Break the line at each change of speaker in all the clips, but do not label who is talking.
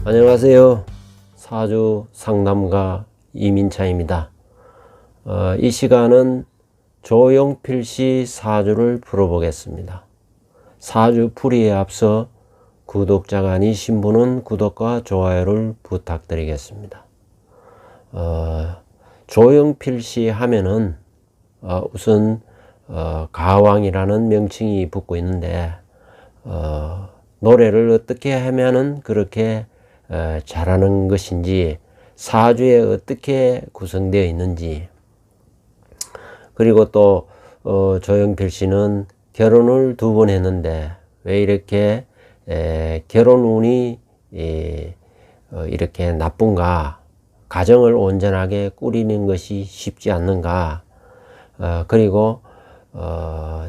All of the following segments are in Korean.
안녕하세요. 사주 상담가 이민차입니다. 이 시간은 조용필 씨 사주를 풀어보겠습니다. 사주 풀이에 앞서 구독자가 아니신 분은 구독과 좋아요를 부탁드리겠습니다. 조용필 씨 하면은 우선 가왕이라는 명칭이 붙고 있는데 노래를 어떻게 하면은 그렇게 잘하는 것인지, 사주에 어떻게 구성되어 있는지, 그리고 또 조용필 씨는 결혼을 2번 했는데 왜 이렇게 결혼 운이 이렇게 나쁜가, 가정을 온전하게 꾸리는 것이 쉽지 않는가, 그리고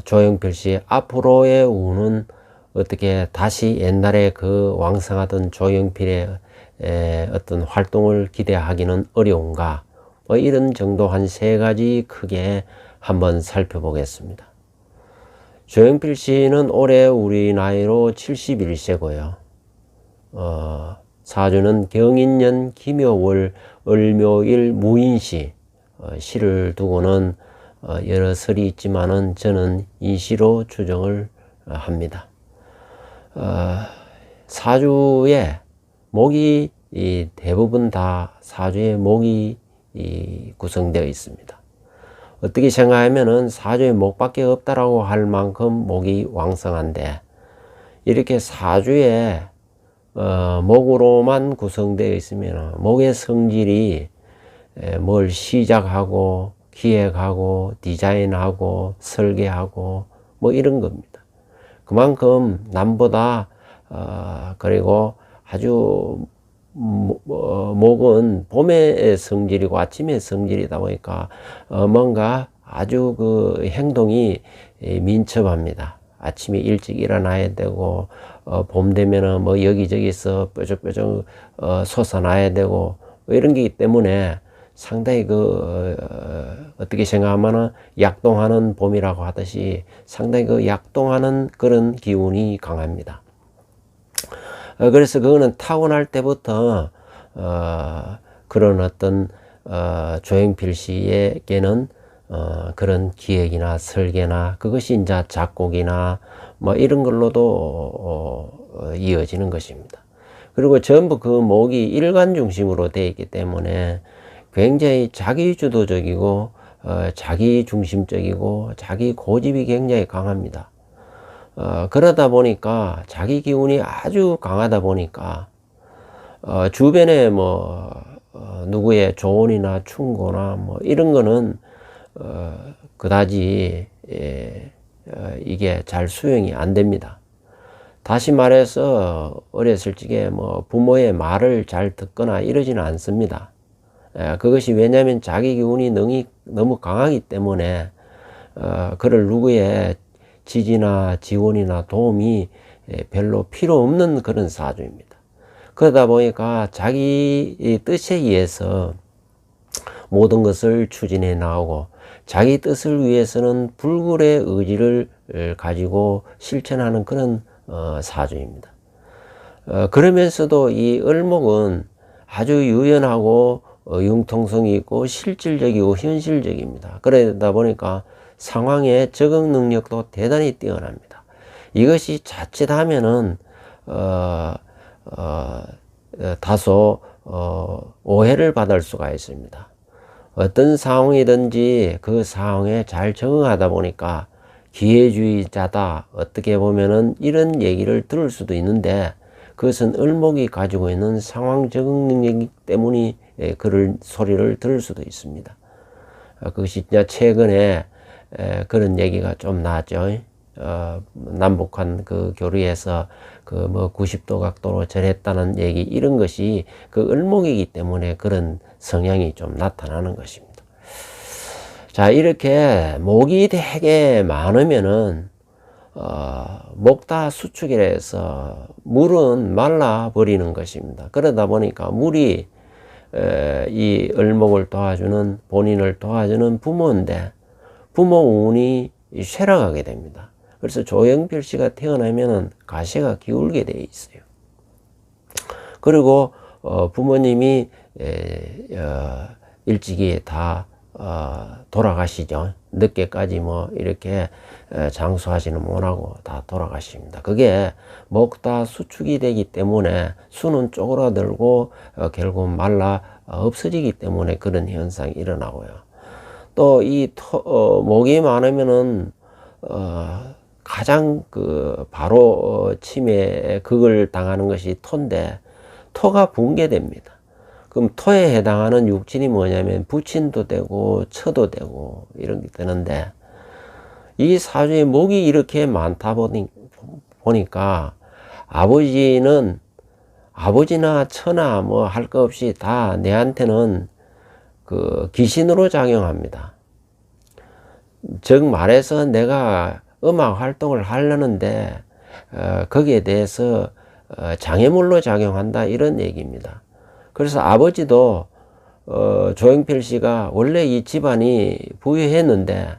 조용필 씨 앞으로의 운은 어떻게 다시 옛날에 그 왕성하던 조용필의 어떤 활동을 기대하기는 어려운가, 이런 정도 한 3가지 크게 한번 살펴보겠습니다. 조용필 씨는 올해 우리 나이로 71세고요. 사주는 경인년 김여월 을묘일 무인시, 시를 두고는 여러 설이 있지만은 저는 이 시로 추정을 합니다. 사주에 목이 대부분 다 사주에 목이 구성되어 있습니다. 어떻게 생각하면은 사주에 목밖에 없다라고 할 만큼 목이 왕성한데, 이렇게 사주에 목으로만 구성되어 있으면 목의 성질이 뭘 시작하고 기획하고 디자인하고 설계하고 뭐 이런 겁니다. 그만큼 남보다 그리고 아주 목은 봄의 성질이고 아침의 성질이다 보니까 뭔가 아주 그 행동이 민첩합니다. 아침에 일찍 일어나야 되고 봄 되면은 뭐 여기저기서 뾰족뾰족 솟아나야 되고 뭐 이런 게 때문에 상당히 어떻게 생각하면은 약동하는 봄이라고 하듯이 상당히 약동하는 그런 기운이 강합니다. 그래서 그거는 타고날 때부터 그런 어떤 조용필 씨에게는 그런 기획이나 설계나 그것이 이제 작곡이나 뭐 이런 걸로도 이어지는 것입니다. 그리고 전부 그 목이 일관 중심으로 되어 있기 때문에 굉장히 자기주도적이고 자기중심적이고 자기 고집이 굉장히 강합니다. 그러다 보니까 자기 기운이 아주 강하다 보니까 주변에 뭐 누구의 조언이나 충고나 뭐 이런 거는 그다지 이게 잘 수용이 안 됩니다. 다시 말해서 어렸을 적에 뭐 부모의 말을 잘 듣거나 이러지는 않습니다. 그것이 왜냐하면 자기 기운이 너무 강하기 때문에 그럴 누구의 지지나 지원이나 도움이 별로 필요 없는 그런 사주입니다. 그러다 보니까 자기 뜻에 의해서 모든 것을 추진해 나오고, 자기 뜻을 위해서는 불굴의 의지를 가지고 실천하는 그런 사주입니다. 그러면서도 이 을목은 아주 유연하고 융통성이 있고 실질적이고 현실적입니다. 그러다 보니까 상황에 적응 능력도 대단히 뛰어납니다. 이것이 자칫하면은 다소 오해를 받을 수가 있습니다. 어떤 상황이든지 그 상황에 잘 적응하다 보니까 기회주의자다, 어떻게 보면은 이런 얘기를 들을 수도 있는데, 그것은 을목이 가지고 있는 상황 적응 능력 때문이 그런 소리를 들을 수도 있습니다. 그것이 이제 최근에 그런 얘기가 좀 나왔죠. 남북한 그 교류에서 그 뭐 90도 각도로 절했다는 얘기, 이런 것이 그 을목이기 때문에 그런 성향이 좀 나타나는 것입니다. 자, 이렇게 목이 되게 많으면은 목다 수축이라 해서 물은 말라 버리는 것입니다. 그러다 보니까 물이 이 을목을 도와주는, 본인을 도와주는 부모인데 부모 운이 쇠락하게 됩니다. 그래서 조용필 씨가 태어나면은 가시가 기울게 되어 있어요. 그리고 부모님이 일찍이 다 돌아가시죠. 늦게까지 뭐 이렇게 장수하지는 못하고 다 돌아가십니다. 그게 먹다 수축이 되기 때문에 수는 쪼그라들고 결국 말라 없어지기 때문에 그런 현상이 일어나고요. 또 이 목이 많으면은 가장 바로 치매에 극을 당하는 것이 토인데, 토가 붕괴됩니다. 그럼 토에 해당하는 육진이 뭐냐면 부친도 되고 처도 되고 이런 게 되는데, 이 사주에 목이 이렇게 많다 보니까 아버지나 처나 뭐 할 거 없이 다 내한테는 귀신으로 작용합니다. 즉 말해서 내가 음악 활동을 하려는데 거기에 대해서 장애물로 작용한다, 이런 얘기입니다. 그래서 아버지도 조용필 씨가 원래 이 집안이 부유했는데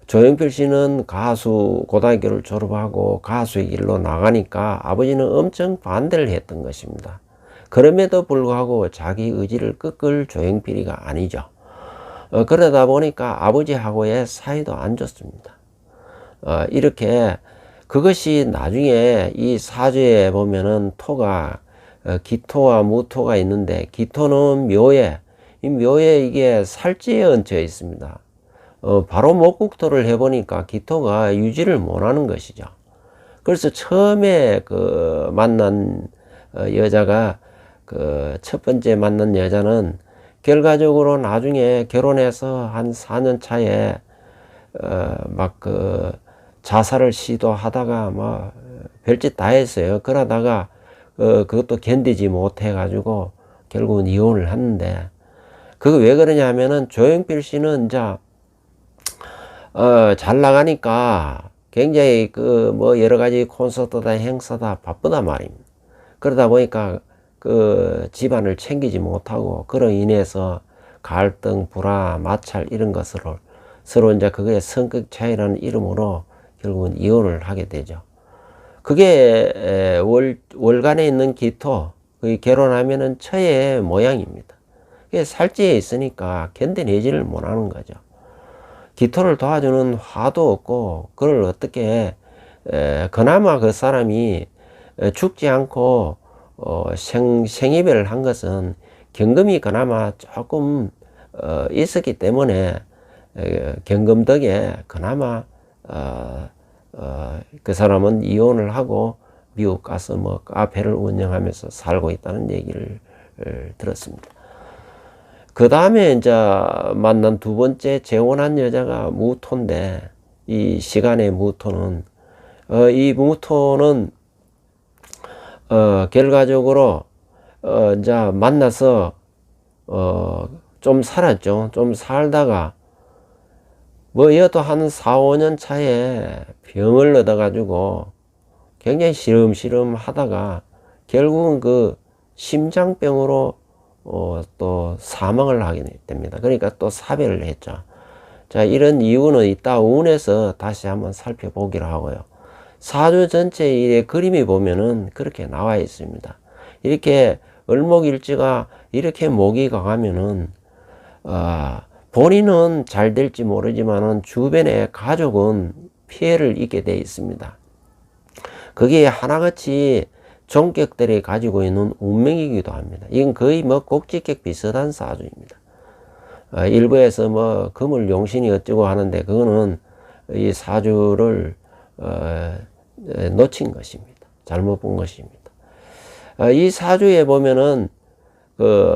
조용필 씨는 고등학교를 졸업하고 가수의 길로 나가니까 아버지는 엄청 반대를 했던 것입니다. 그럼에도 불구하고 자기 의지를 꺾을 조용필이가 아니죠. 그러다 보니까 아버지하고의 사이도 안 좋습니다. 이렇게 그것이 나중에 이 사주에 보면은 토가 기토와 무토가 있는데, 기토는 이 묘에 이게 살찌에 얹혀 있습니다. 바로 목국토를 해보니까 기토가 유지를 못하는 것이죠. 그래서 처음에 만난 여자가 첫 번째 만난 여자는 결과적으로 나중에 결혼해서 한 4년 차에 자살을 시도하다가 뭐 별짓 다 했어요. 그러다가 그것도 견디지 못해 가지고 결국은 이혼을 했는데, 그거 왜 그러냐 하면은 조용필 씨는 이제 잘 나가니까 굉장히 뭐 여러 가지 콘서트다 행사다 바쁘단 말입니다. 그러다 보니까 집안을 챙기지 못하고, 그로 인해서 갈등, 불화, 마찰 이런 것으로 서로 이제 그게 성격 차이라는 이름으로 결국은 이혼을 하게 되죠. 그게 월간에 있는 기토, 결혼하면은 처의 모양입니다. 그게 살찌에 있으니까 견뎌내지를 못하는 거죠. 기토를 도와주는 화도 없고, 그걸 어떻게 그나마 그 사람이 죽지 않고 생이별을 한 것은 경금이 그나마 조금 있었기 때문에 경금 덕에 그나마 그 사람은 이혼을 하고 미국 가서 뭐 카페를 운영하면서 살고 있다는 얘기를 들었습니다. 그 다음에 이제 만난 두 번째 재혼한 여자가 무토인데, 이 시간의 무토는 이 무토는 결과적으로 이제 만나서 좀 살았죠. 좀 살다가 뭐 이것도 한 4, 5년 차에 병을 얻어가지고 굉장히 시름시름 하다가 결국은 심장병으로 또 사망을 하게 됩니다. 그러니까 또 사별을 했죠. 자, 이런 이유는 이따 운에서 다시 한번 살펴보기로 하고요. 사주 전체의 그림이 보면은 그렇게 나와 있습니다. 이렇게 을목일지가 이렇게 목이 강하면은 본인은 잘 될지 모르지만은 주변의 가족은 피해를 입게 되어 있습니다. 그게 하나같이 종격들이 가지고 있는 운명이기도 합니다. 이건 거의 뭐 곡지격 비슷한 사주입니다. 일부에서 뭐 금을 용신이 어쩌고 하는데, 그거는 이 사주를 놓친 것입니다. 잘못 본 것입니다. 이 사주에 보면은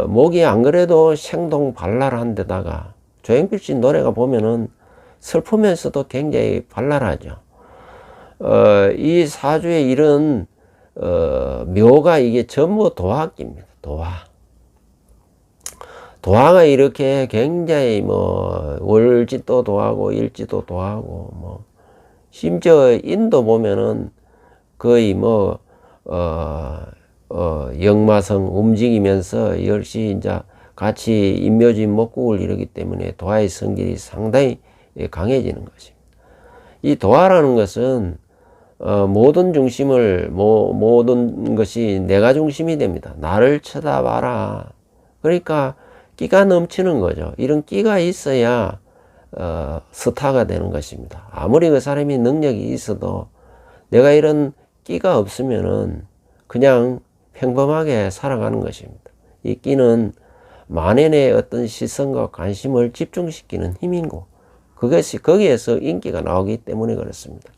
목이 안 그래도 생동발랄한 데다가 조용필 씨 노래가 보면은 슬프면서도 굉장히 발랄하죠. 이 사주에 이런 묘가 이게 전부 도화기입니다. 도화가 이렇게 굉장히 뭐 월지도 도화고 일지도 도화고, 뭐 심지어 인도 보면은 거의 뭐 역마성 움직이면서 10시 이제 같이 인묘진 목국을 이루기 때문에 도화의 성질이 상당히 강해지는 것입니다. 이 도화라는 것은 모든 중심을, 모든 것이 내가 중심이 됩니다. 나를 쳐다봐라. 그러니까 끼가 넘치는 거죠. 이런 끼가 있어야 스타가 되는 것입니다. 아무리 그 사람이 능력이 있어도 내가 이런 끼가 없으면은 그냥 평범하게 살아가는 것입니다. 이 끼는 만연의 어떤 시선과 관심을 집중시키는 힘이고, 그것이 거기에서 인기가 나오기 때문에 그렇습니다.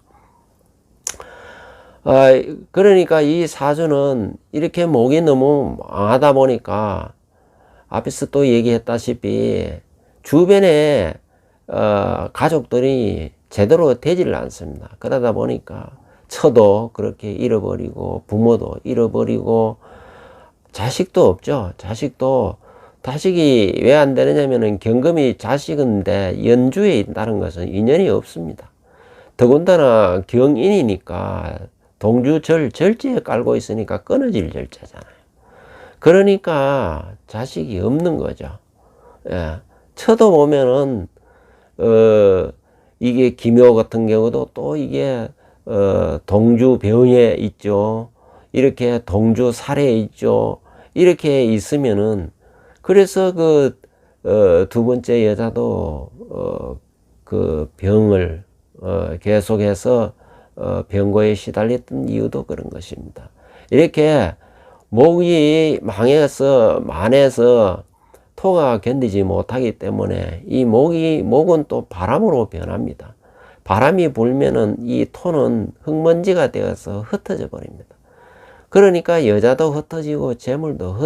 그러니까 이 사주는 이렇게 목이 너무 망하다 보니까 앞에서 또 얘기했다시피 주변에 가족들이 제대로 되지를 않습니다. 그러다 보니까 처도 그렇게 잃어버리고 부모도 잃어버리고 자식도 없죠. 자식이 왜 안 되느냐면은 경금이 자식인데 연주에 있다는 것은 인연이 없습니다. 더군다나 경인이니까 절제에 깔고 있으니까 끊어질 절제잖아요. 그러니까 자식이 없는 거죠. 예. 처도 보면은 이게 기묘 같은 경우도 또 이게 동주 병에 있죠. 이렇게 동주 살에 있죠. 이렇게 있으면은 그래서 두 번째 여자도 그 병을 계속해서 병고에 시달렸던 이유도 그런 것입니다. 이렇게 목이 만해서 토가 견디지 못하기 때문에 이 목은 또 바람으로 변합니다. 바람이 불면은 이 토는 흙먼지가 되어서 흩어져 버립니다. 그러니까 여자도 흩어지고 재물도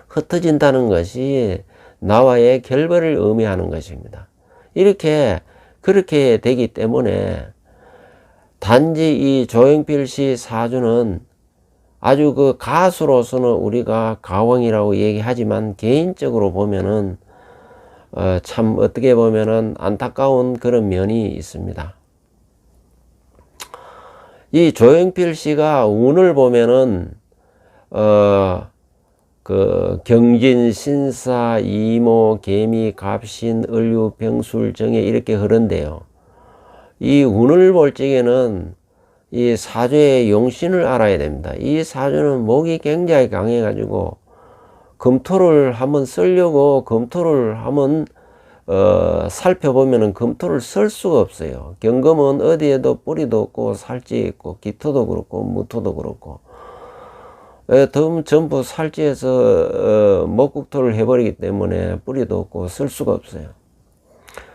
흩어진다는 것이 나와의 결별을 의미하는 것입니다. 그렇게 되기 때문에 단지 이 조용필 씨 사주는 아주 그 가수로서는 우리가 가왕이라고 얘기하지만 개인적으로 보면은 참 어떻게 보면은 안타까운 그런 면이 있습니다. 이 조용필 씨가 운을 보면은 그 경진, 신사, 이모, 개미, 갑신, 을류, 병술, 정해 이렇게 흐른대요. 이 운을 볼 적에는 이 사주의 용신을 알아야 됩니다. 이 사주는 목이 굉장히 강해가지고 금토를 한번 쓰려고 금토를 한번 살펴보면은 금토를 쓸 수가 없어요. 경금은 어디에도 뿌리도 없고 살찌 있고 기토도 그렇고 무토도 그렇고 전부 살찌해서 목국토를 해버리기 때문에 뿌리도 없고 쓸 수가 없어요.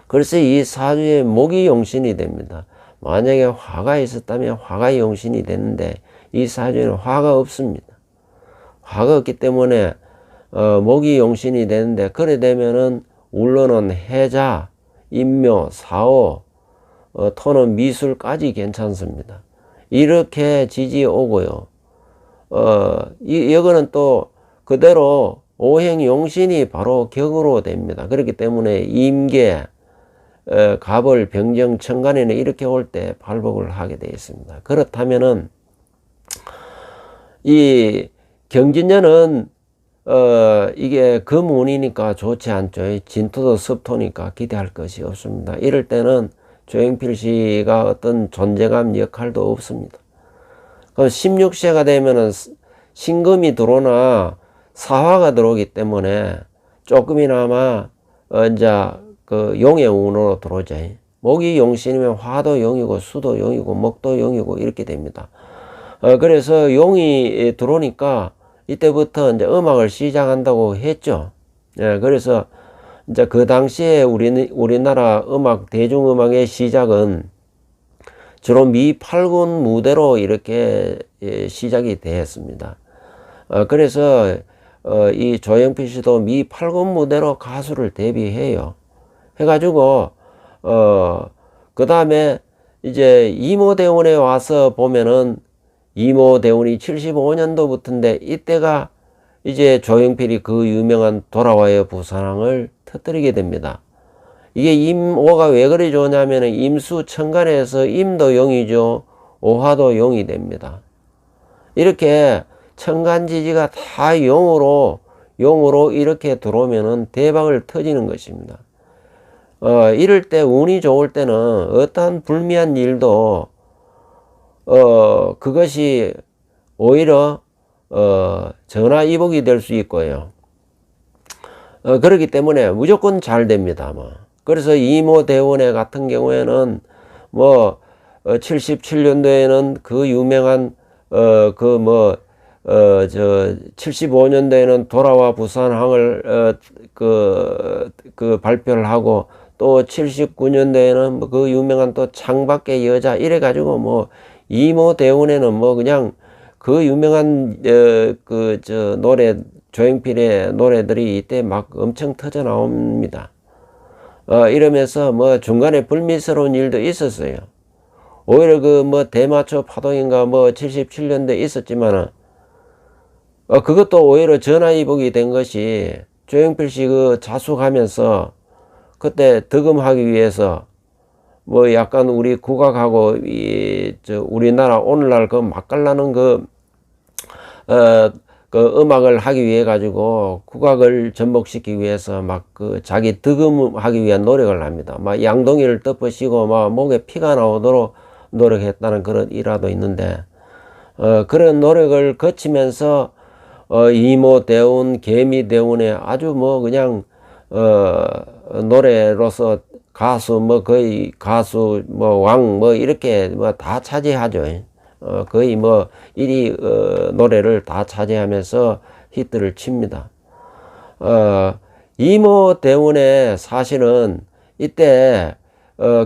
그래서 이 사주의 목이 용신이 됩니다. 만약에 화가 있었다면 화가 용신이 되는데 이 사주에는 화가 없습니다. 화가 없기 때문에 목이 용신이 되는데 그래 되면은 울로는 해자, 인묘, 사오, 토는 미술까지 괜찮습니다. 이렇게 지지 오고요. 이거는 또 그대로 오행용신이 바로 격으로 됩니다. 그렇기 때문에 임계, 갑을, 병정, 천간에는 이렇게 올 때 발복을 하게 되어 있습니다. 그렇다면은 이 경진년은 이게 금운이니까 좋지 않죠. 진토도 습토니까 기대할 것이 없습니다. 이럴 때는 조용필 씨가 어떤 존재감 역할도 없습니다. 그럼 16세가 되면은 신금이 들어오나 사화가 들어오기 때문에 조금이나마 이제 그 용의 운으로 들어오죠. 목이 용신이면 화도 용이고 수도 용이고 목도 용이고 이렇게 됩니다. 그래서 용이 들어오니까 이때부터 이제 음악을 시작한다고 했죠. 예, 그래서 이제 그 당시에 우리나라 대중음악의 시작은 주로 미팔군 무대로 이렇게 시작이 되었습니다. 그래서 이 조용필 씨도 미팔군 무대로 가수를 데뷔해요. 해가지고 그 다음에 이제 이모대원에 와서 보면은 이모대원이 75년도부터인데 이때가 이제 조용필이 그 유명한 돌아와요 부산항을 터뜨리게 됩니다. 이게 임오가 왜 그리 좋냐면은 임수 천간에서 임도 용이죠. 오화도 용이 됩니다. 이렇게 천간지지가 다 용으로 이렇게 들어오면은 대박을 터지는 것입니다. 이럴 때 운이 좋을 때는 어떠한 불미한 일도 그것이 오히려 전화위복이 될 수 있고요. 그렇기 때문에 무조건 잘 됩니다. 뭐. 그래서 이모대원회 같은 경우에는 뭐 77년도에는 그 유명한 그 75년도에는 돌아와 부산항을 그 발표를 하고, 또 79년도에는 그 유명한 또 창밖의 여자 이래 가지고 뭐 이모대원회는 뭐 그냥 그 유명한 노래, 조용필의 노래들이 이때 막 엄청 터져 나옵니다. 이러면서 뭐 중간에 불미스러운 일도 있었어요. 오히려 그 뭐 대마초 파동인가 뭐 77년도에 있었지만은 그것도 오히려 전화위복이 된 것이, 조용필 씨 그 자숙하면서 그때 득음하기 위해서 뭐 약간 우리 국악하고 우리나라 오늘날 그 맛깔나는 그 음악을 하기 위해 가지고 국악을 접목시키기 위해서 막 그 자기 득음하기 위한 노력을 합니다. 막 양동이를 덮으시고 막 목에 피가 나오도록 노력했다는 그런 일화도 있는데, 그런 노력을 거치면서 이모대운, 개미대운에 아주 뭐 그냥 노래로서 가수 뭐 거의 가수 뭐 왕 뭐 이렇게 뭐 다 차지하죠. 거의 뭐 1위 노래를 다 차지하면서 히트를 칩니다. 이모대운에 사실은 이때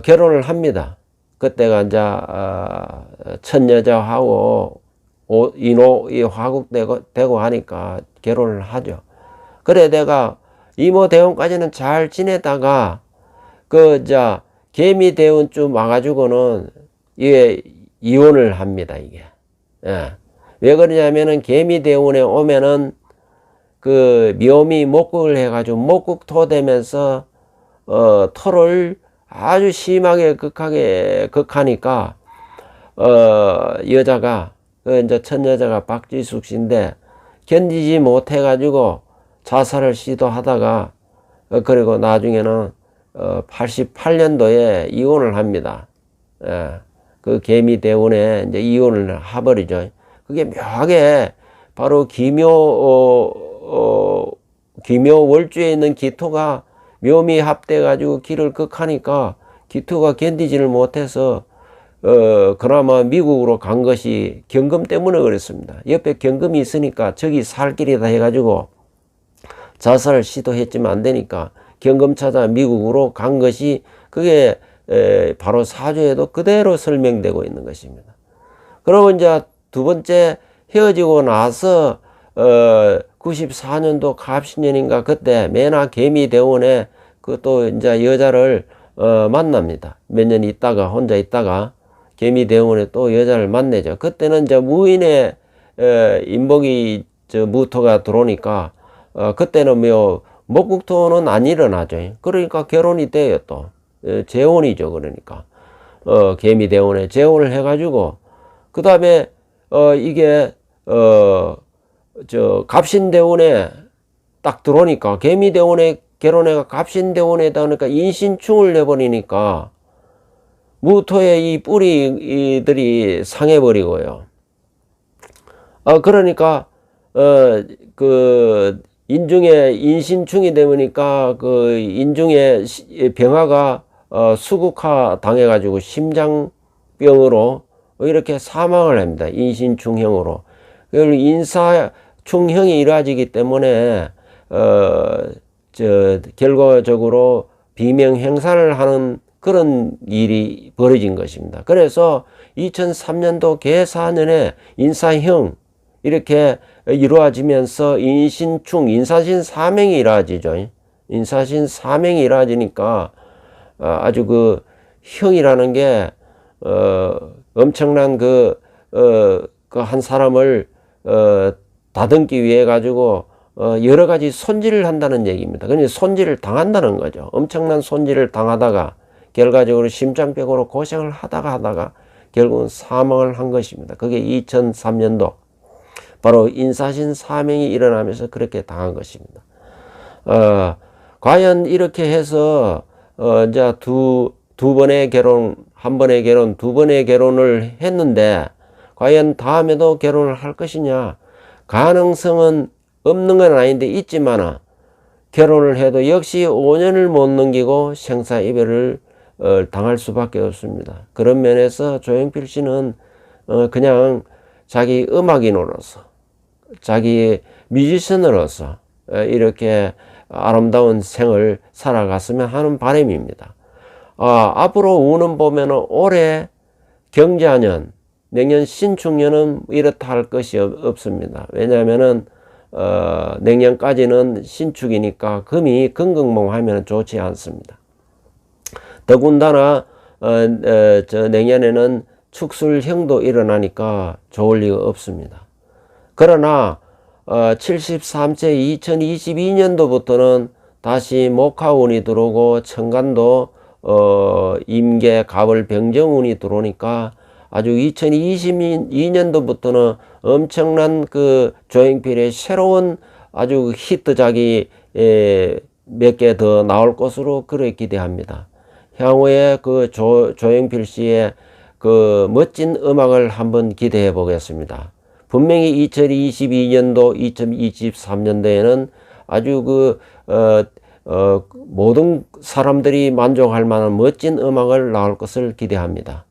결혼을 합니다. 그때가 이제 첫 여자하고 인호 화국되고 하니까 결혼을 하죠. 그래 내가 이모대운까지는 잘 지내다가 개미대운쯤 와가지고는 이게 이혼을 합니다. 이게 왜 그러냐면은 개미대운에 오면은 그 묘미 목국을 해가지고 목국토 되면서 토를 아주 심하게 극하니까 여자가 이제 첫 여자가 박지숙 씨인데 견디지 못해 가지고 자살을 시도하다가 그리고 나중에는 88년도에 이혼을 합니다. 그 개미대운에 이제 이혼을 해버리죠. 그게 묘하게 바로 기묘 월주에 있는 기토가 묘미 합돼 가지고 기를 극하니까 기토가 견디지를 못해서 그나마 미국으로 간 것이 경금 때문에 그랬습니다. 옆에 경금이 있으니까 저기 살 길이다 해가지고 자살을 시도했지만 안 되니까 경금 찾아 미국으로 간 것이 그게 바로 사주에도 그대로 설명되고 있는 것입니다. 그리고 이제 두 번째 헤어지고 나서 94년도 갑신년인가 그때 매나 개미대원에 그 또 이제 여자를 만납니다. 몇 년 있다가 혼자 있다가 개미대원에 또 여자를 만나죠. 그때는 이제 무인의 인복이 무토가 들어오니까 그때는 뭐 목국토는 안 일어나죠. 그러니까 결혼이 돼요. 또 재혼이죠. 그러니까 개미대원에 재혼을 해가지고 그 다음에 이게 갑신대원에 딱 들어오니까 개미대원에 결혼해가 갑신대원에다 그러니까 인신충을 내버리니까 무토의 이 뿌리들이 상해버리고요. 그러니까 그 인중에 인신충이 되니까 그 인중에 병화가 수국화 당해가지고 심장병으로 이렇게 사망을 합니다. 인신충형으로. 인사충형이 이루어지기 때문에 결과적으로 비명행사를 하는 그런 일이 벌어진 것입니다. 그래서 2003년도 개사년에 인사형 이렇게 이루어지면서 인신충, 인사신 사명이 이루어지죠. 인사신 사명이 이루어지니까 아주 그 형이라는 게 엄청난 그 한 사람을 다듬기 위해 가지고 여러 가지 손질을 한다는 얘기입니다. 그러니까 손질을 당한다는 거죠. 엄청난 손질을 당하다가 결과적으로 심장병으로 고생을 하다가 결국은 사망을 한 것입니다. 그게 2003년도 바로 인사신 사명이 일어나면서 그렇게 당한 것입니다. 과연 이렇게 해서 이제 두 두 번의 결혼, 한 번의 결혼, 두 번의 결혼을 했는데 과연 다음에도 결혼을 할 것이냐? 가능성은 없는 건 아닌데 있지만 결혼을 해도 역시 5년을 못 넘기고 생사이별을 당할 수밖에 없습니다. 그런 면에서 조용필 씨는 그냥 자기 음악인으로서, 자기 뮤지션으로서 이렇게 아름다운 생을 살아갔으면 하는 바람입니다. 앞으로 우는 보면은 올해 경자년, 내년 신축년은 이렇다 할 것이 없습니다. 왜냐하면은 내년까지는 신축이니까 금이 금극몽하면 좋지 않습니다. 더군다나 저 내년에는 축술형도 일어나니까 좋을 리가 없습니다. 그러나 73세 2022년도부터는 다시 목화운이 들어오고 천간도 임계 갑을 병정운이 들어오니까 아주 2022년도부터는 엄청난 그 조용필의 새로운 아주 히트작이 몇 개 더 나올 것으로 그렇게 기대합니다. 향후에 그 조용필 씨의 그 멋진 음악을 한번 기대해 보겠습니다. 분명히 2022년도, 2023년도에는 아주 모든 사람들이 만족할 만한 멋진 음악을 나올 것을 기대합니다.